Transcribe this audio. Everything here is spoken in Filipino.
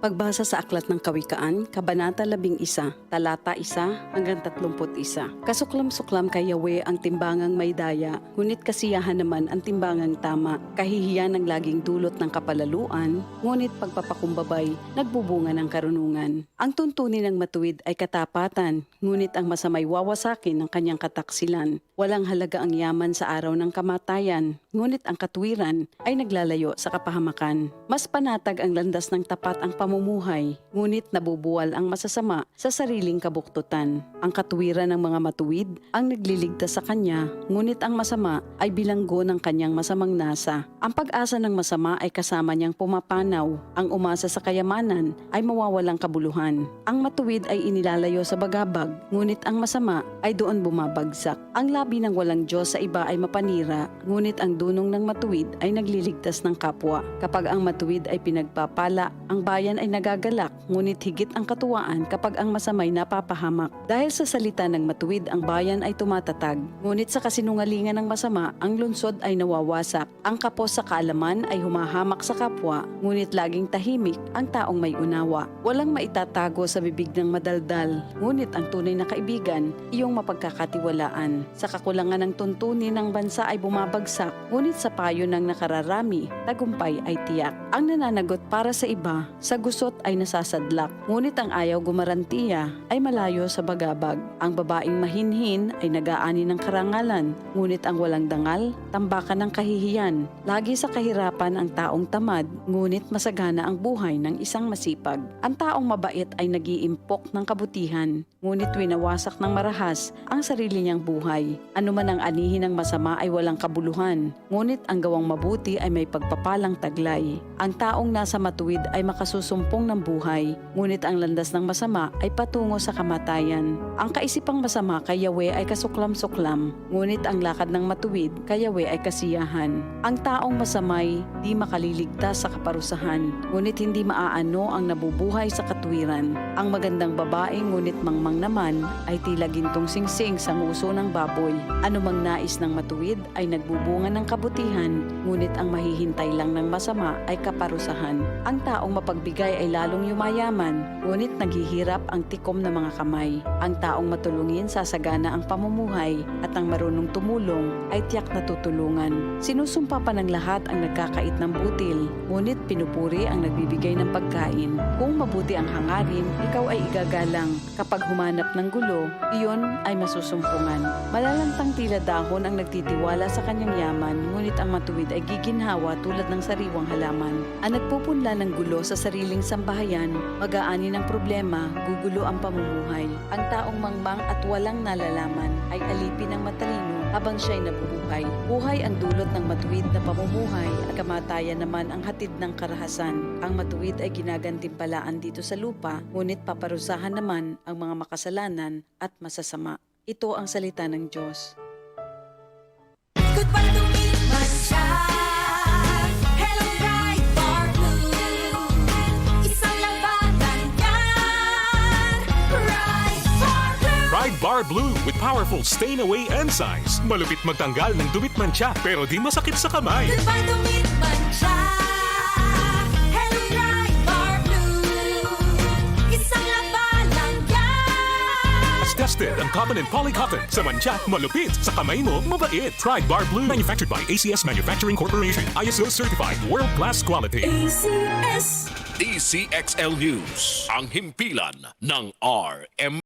Pagbasa sa Aklat ng Kawikaan, Kabanata 11, Talata 1 hanggang 31. Kasuklam-suklam kay Yahweh ang timbangang may daya, ngunit kasiyahan naman ang timbangang tama. Kahihiyan ang laging dulot ng kapalaluan, ngunit pagpapakumbabay, nagbubunga ng karunungan. Ang tuntunin ng matuwid ay katapatan, ngunit ang masamay wawasakin ng kanyang kataksilan. Walang halaga ang yaman sa araw ng kamatayan, ngunit ang katwiran ay naglalayo sa kapahamakan. Mas panatag ang landas ng tapat ang pamumuhay, ngunit nabubuwal ang masasama sa sariling kabuktutan. Ang katwiran ng mga matuwid ang nagliligtas sa kanya, ngunit ang masama ay bilanggo ng kanyang masamang nasa. Ang pag-asa ng masama ay kasama niyang pumapanaw. Ang umasa sa kayamanan ay mawawalang kabuluhan. Ang matuwid ay inilalayo sa bagabag, ngunit ang masama ay doon bumabagsak. Ang labi ng walang Diyos sa iba ay mapanira, ngunit ang dunong ng matuwid ay nagliligtas ng kapwa. Kapag ang matuwid ay pinagpapala, ang bayan ay nagagalak, ngunit higit ang katuwaan kapag ang masamay napapahamak. Dahil sa salita ng matuwid, ang bayan ay tumatatag, ngunit sa kasinungalingan ng masama, ang lungsod ay nawawasak. Ang kapos sa kaalaman ay humahamak sa kapwa, ngunit laging tahimik ang taong may unawa. Walang maitatago sa bibig ng madaldal, ngunit ang tunay na kaibigan, iyong mapagkakatiwalaan. Sa kakulangan ng tuntunin ng bansa ay bumabagsak, ngunit sa payo ng nakararami, tagumpay ay tiyak. Ang nananagot para sa iba, sa gusot ay nasasadlak, ngunit ang ayaw gumarantiya ay malayo sa bagabag. Ang babaeng mahinhin ay nag-aani ng karangalan, ngunit ang walang dangal, tambakan ng kahihiyan. Lagi sa kahirapan ang taong tamad, ngunit masagana ang buhay ng isang masipag. Ang taong mabait ay nag-iimpok ng kabutihan, ngunit winawasak ng marahas ang sarili niyang buhay. Anuman ang anihin ng masama ay walang kabuluhan, ngunit ang gawang mabuti ay may pagpapalang taglay. Ang taong nasa matuwid ay makasusumpong ng buhay, ngunit ang landas ng masama ay patungo sa kamatayan. Ang kaisipang masama kay Yahweh ay kasuklam-suklam, ngunit ang lakad ng matuwid kay Yahweh ay kasiyahan. Ang taong masamay di makaliligtas sa kaparusahan, ngunit hindi maaano ang nabubuhay sa katwiran. Ang magandang babae ngunit mangmang naman ay tila gintong singsing sa nguso ng baboy. Anumang nais ng matuwid ay nagbubunga ng kabutihan, ngunit ang mahihintay lang ng masama ay kaparusahan. Ang taong mapagbigay ay lalong yumayaman, ngunit naghihirap ang tikom ng mga kamay. Ang taong matulungin sasagana ang pamumuhay, at ang marunong tumulong ay tiyak na tutulungan. Sinusumpa pa ng lahat ang nagkakait ng butil, ngunit pinupuri ang nagbibigay ng pagkain. Kung mabuti ang hangarin, ikaw ay igagalang. Kapag humanap ng gulo, iyon ay masusumpungan. Malalantang tila dahon ang nagtitiwala sa kanyang yaman, ngunit ang matuwid ay giginhawa tulad ng sariwang halaman. Ang nagpupunla ng gulo sa sariling sambahayan, mag-aani ng problema, gugulo ang pamumuhay. Ang taong mangmang at walang nalalaman ay alipin ng matalino habang siya'y nabubuhay. Buhay ang dulot ng matuwid na pamumuhay, at kamatayan naman ang hatid ng karahasan. Ang matuwid ay ginagantimpalaan dito sa lupa, ngunit paparusahan naman ang mga makasalanan at masasama. Ito ang salita ng Diyos. Goodbye to me, masya. Hello, Pride Bar Blue. Isang labanan yan. Pride Bar Blue. Pride Bar Blue with powerful stain-away enzymes. Malupit magtanggal ng dumit mancha pero di masakit sa kamay. Goodbye to me, masya. Hello, Pride Bar Blue. Isang labanan yan. As tested ang cotton and polycotton. Sa mancha, malupit. Sa kamay mo, mabait. Pride Bar Blue. Manufactured by ACS Manufacturing Corporation. ISO certified. World-class quality. ACS. DCXL News, ang himpilan ng RM.